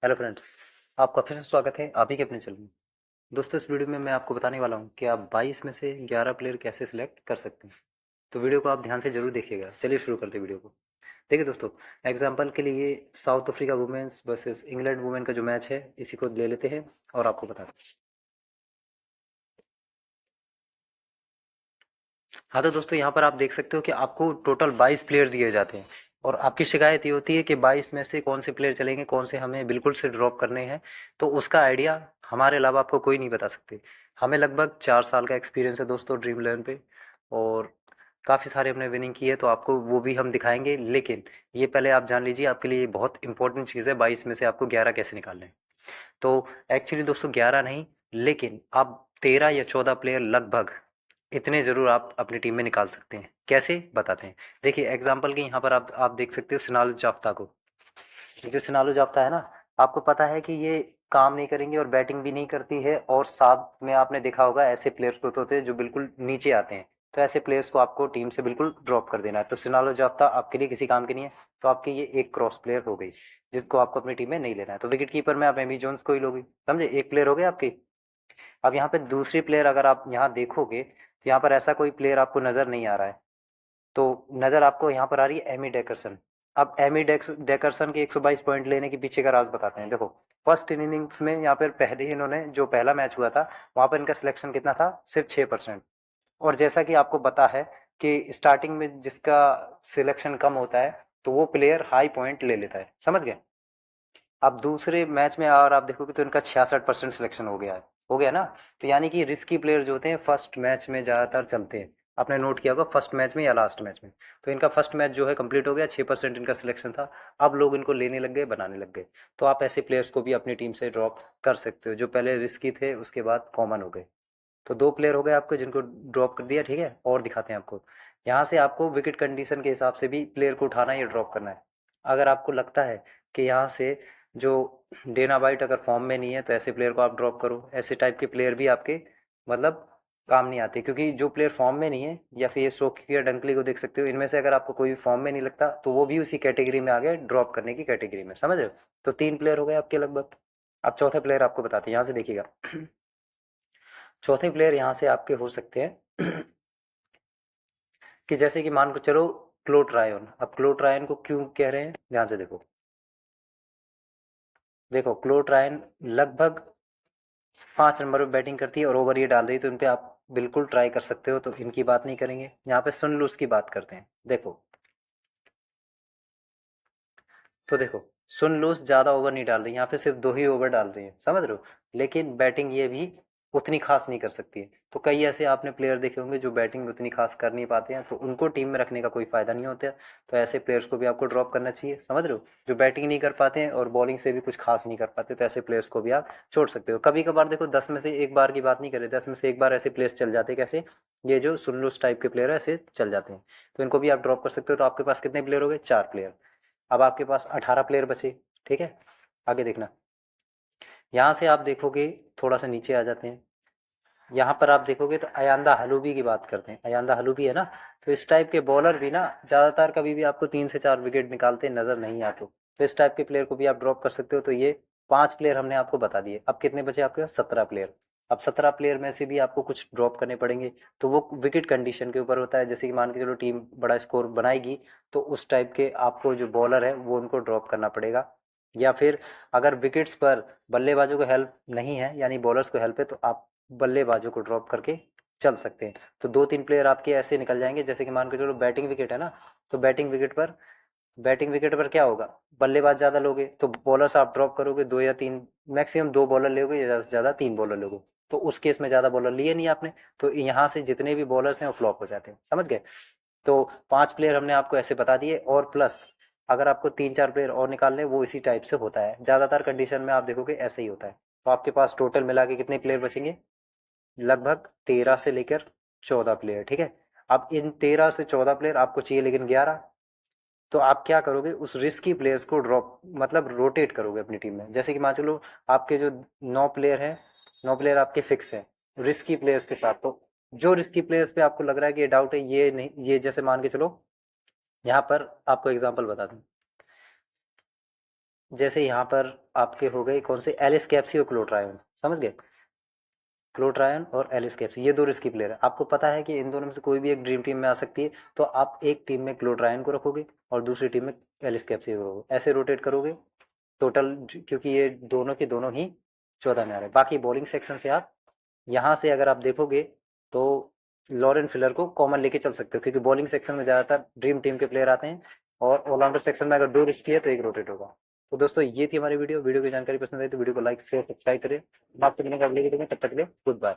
Hello friends, आपका फिर से स्वागत है आप ही के अपने चैनल में। दोस्तों, इस वीडियो में मैं आपको बताने वाला हूं कि आप 22 में से 11 प्लेयर कैसे सिलेक्ट कर सकते हैं। तो वीडियो को आप ध्यान से जरूर देखिएगा। चलिए शुरू करते हैं वीडियो को। देखिए दोस्तों, एग्जांपल के लिए South Africa women's versus England women का जो मैच है इसी को ले लेते हैं और आपको बताते हैं। हाँ तो दोस्तों, यहाँ पर आप देख सकते हो कि आपको टोटल 22 प्लेयर दिए जाते हैं और आपकी शिकायत ये होती है कि 22 में से कौन से प्लेयर चलेंगे, कौन से हमें बिल्कुल से ड्रॉप करने हैं। तो उसका आइडिया हमारे अलावा आपको कोई नहीं बता सकते। हमें लगभग 4 साल का एक्सपीरियंस है दोस्तों ड्रीम इलेवन पे, और काफ़ी सारे हमने विनिंग की है, तो आपको वो भी हम दिखाएंगे। लेकिन ये पहले आप जान लीजिए, आपके लिए ये बहुत इंपॉर्टेंट चीज़ है, 22 में से आपको 11 कैसे निकालने हैं। तो एक्चुअली दोस्तों 11 नहीं, लेकिन आप 13 या 14 प्लेयर लगभग इतने ज़रूर आप अपनी टीम में निकाल सकते हैं। कैसे बताते हैं। देखिए एग्जांपल के यहाँ पर आप देख सकते हो सिनालू जाफ्ता को। ये जो सिनालू जाफ्ता है ना, आपको पता है कि ये काम नहीं करेंगे और बैटिंग भी नहीं करती है, और साथ में आपने देखा होगा ऐसे प्लेयर्स को होते हैं जो बिल्कुल नीचे आते हैं। तो ऐसे प्लेयर्स को आपको टीम से बिल्कुल ड्रॉप कर देना है। तो सिनालो जाफ्ता आपके लिए किसी काम की नहीं है। तो आपकी ये एक क्रॉस प्लेयर हो गई जिसको आपको अपनी टीम में नहीं लेना है। तो विकेट कीपर में आप एमी जोन्स को ही लोगे, समझे। एक प्लेयर हो गया आपकी। अब यहाँ पे दूसरी प्लेयर अगर आप यहाँ देखोगे तो यहाँ पर ऐसा कोई प्लेयर आपको नज़र नहीं आ रहा है। तो नज़र आपको यहाँ पर आ रही है एमी डेकरसन। अब एमी डेकरसन के 122 पॉइंट लेने के पीछे का राज बताते हैं। देखो, फर्स्ट इनिंग्स में यहाँ पर पहले इन्होंने जो पहला मैच हुआ था वहाँ पर इनका सिलेक्शन कितना था, सिर्फ 6%। और जैसा कि आपको पता है कि स्टार्टिंग में जिसका सिलेक्शन कम होता है तो वो प्लेयर हाई पॉइंट ले लेता है, समझ गए। अब दूसरे मैच में और आप देखोगे तो इनका 66% सिलेक्शन हो गया है, हो गया ना। तो यानी कि रिस्की प्लेयर जो होते हैं फर्स्ट मैच में ज़्यादातर चलते हैं। आपने नोट किया होगा फर्स्ट मैच में या लास्ट मैच में। तो इनका फर्स्ट मैच जो है कंप्लीट हो गया, 6% इनका सिलेक्शन था। अब लोग इनको लेने लग गए, बनाने लग गए। तो आप ऐसे प्लेयर्स को भी अपनी टीम से ड्रॉप कर सकते हो जो पहले रिस्की थे, उसके बाद कॉमन हो गए। तो दो प्लेयर हो गए आपके जिनको ड्रॉप कर दिया, ठीक है। और दिखाते हैं आपको। यहाँ से आपको विकेट कंडीशन के हिसाब से भी प्लेयर को उठाना या ड्रॉप करना है। अगर आपको लगता है कि यहाँ से जो डेना वाइट अगर फॉर्म में नहीं है तो ऐसे प्लेयर को आप ड्रॉप करो। ऐसे टाइप के प्लेयर भी आपके मतलब काम नहीं आते, क्योंकि जो प्लेयर फॉर्म में नहीं है, या फिर ये सोकी या डंकली को देख सकते हो, इनमें से अगर आपको कोई भी फॉर्म में नहीं लगता तो वो भी उसी कैटेगरी में आ गए, ड्रॉप करने की कैटेगरी में, समझ रहे हो। तो 3 प्लेयर हो गए आपके लगभग। अब चौथे प्लेयर आपको बताते हैं, यहाँ से देखिएगा। चौथे प्लेयर यहाँ से आपके हो सकते हैं कि जैसे कि मान को चलो क्लोट रायन। अब क्लोट रायन को क्यों कह रहे हैं, ध्यान से देखो। देखो क्लोट रायन लगभग 5 नंबर पे बैटिंग करती है और ओवर ये डाल रही है, तो इन पे आप बिल्कुल ट्राई कर सकते हो। तो इनकी बात नहीं करेंगे, यहाँ पे सुन लूस की बात करते हैं। देखो, तो देखो, सुन लूस ज़्यादा ओवर नहीं डाल रही, यहाँ पे सिर्फ 2 ही ओवर डाल रही है, समझ रहे हो। लेकिन बैटिंग ये भी उतनी खास नहीं कर सकती है। तो कई ऐसे आपने प्लेयर देखे होंगे जो बैटिंग उतनी खास कर नहीं पाते हैं, तो उनको टीम में रखने का कोई फ़ायदा नहीं होता है। तो ऐसे प्लेयर्स को भी आपको ड्रॉप करना चाहिए, समझ रहे हो। जो बैटिंग नहीं कर पाते हैं और बॉलिंग से भी कुछ खास नहीं कर पाते, तो ऐसे प्लेयर्स को भी आप छोड़ सकते हो। कभी कभार देखो, 10 में से 1 बार की बात नहीं करे, 10 में से 1 बार ऐसे प्लेयर्स चल जाते हैं। कैसे, ये जो सुनलूस टाइप के प्लेयर है ऐसे चल जाते हैं। तो इनको भी आप ड्रॉप कर सकते हो। तो आपके पास कितने प्लेयर हो गए, 4 प्लेयर। अब आपके पास 18 प्लेयर बचे, ठीक है। आगे देखना, यहाँ से आप देखोगे, थोड़ा सा नीचे आ जाते हैं। यहाँ पर आप देखोगे तो अयांदा हलूबी की बात करते हैं। अयांदा हलूबी है ना। तो इस टाइप के बॉलर भी ना ज़्यादातर कभी भी आपको 3 से 4 विकेट निकालते नजर नहीं आते। तो इस टाइप के प्लेयर को भी आप ड्रॉप कर सकते हो। तो ये 5 प्लेयर हमने आपको बता दिए। अब कितने बचे आपके पास, 17 प्लेयर। अब 17 प्लेयर में से भी आपको कुछ ड्रॉप करने पड़ेंगे। तो वो विकेट कंडीशन के ऊपर होता है। जैसे कि मान के चलो टीम बड़ा स्कोर बनाएगी, तो उस टाइप के आपको जो बॉलर है वो उनको ड्रॉप करना पड़ेगा। या फिर अगर विकेट्स पर बल्लेबाजों को हेल्प नहीं है, यानी बॉलर्स को हेल्प है, तो आप बल्लेबाजों को ड्रॉप करके चल सकते हैं। तो 2-3 प्लेयर आपके ऐसे निकल जाएंगे। जैसे कि मान के चलो बैटिंग विकेट है ना, तो बैटिंग विकेट पर क्या होगा, बल्लेबाज ज़्यादा लोगे तो बॉलर्स आप ड्रॉप करोगे 2 या 3, मैक्सिमम 2 बॉलर लोगे, या ज़्यादा से ज़्यादा 3 बॉलर लोगे। तो उस केस में ज़्यादा बॉलर लिए नहीं आपने, तो यहाँ से जितने भी बॉलर्स हैं वो फ्लॉप हो जाते हैं, समझ गए। तो 5 प्लेयर हमने आपको ऐसे बता दिए, और प्लस अगर आपको 3-4 प्लेयर और निकालने, वो इसी टाइप से होता है। ज़्यादातर कंडीशन में आप देखोगे ऐसे ही होता है। तो आपके पास टोटल मिला के कितने प्लेयर बचेंगे, लगभग 13 से लेकर 14 प्लेयर, ठीक है। अब इन 13 से 14 प्लेयर आपको चाहिए, लेकिन 11। तो आप क्या करोगे, उस रिस्की प्लेयर्स को ड्रॉप मतलब रोटेट करोगे अपनी टीम में। जैसे कि मान चलो आपके जो 9 प्लेयर हैं, 9 प्लेयर आपके फिक्स हैं रिस्की प्लेयर्स के साथ। तो जो रिस्की प्लेयर्स पे आपको लग रहा है कि ये डाउट है, ये नहीं, ये जैसे मान के चलो, यहाँ पर आपको एग्जांपल बता दूं। जैसे यहाँ पर आपके हो गए कौन से, एलिस कैप्सी और क्लोट्रायन, समझ गए। क्लोट्रायन और एलिस कैप्सी ये दो रिस्की प्लेयर है। आपको पता है कि इन दोनों में से कोई भी एक ड्रीम टीम में आ सकती है, तो आप एक टीम में क्लोट्रायन को रखोगे और दूसरी टीम में एलिस कैप्सी को रखोगे, ऐसे रोटेट करोगे टोटल, क्योंकि ये दोनों के दोनों ही 14 में आ रहे हैं। बाकी बॉलिंग सेक्शन से आप यहाँ से अगर आप देखोगे तो लॉरेन फिलर को कॉमन लेके चल सकते हो, क्योंकि बॉलिंग सेक्शन में ज़्यादातर ड्रीम टीम के प्लेयर आते हैं, और ऑलराउंडर सेक्शन में अगर दो रिस्की है तो एक रोटेट होगा। तो दोस्तों ये थी हमारी वीडियो की जानकारी पसंद आई तो वीडियो को लाइक शेयर सब्सक्राइब करें। आपसे मिलेंगे अगले वीडियो में, तब तक के लिए गुड बाय।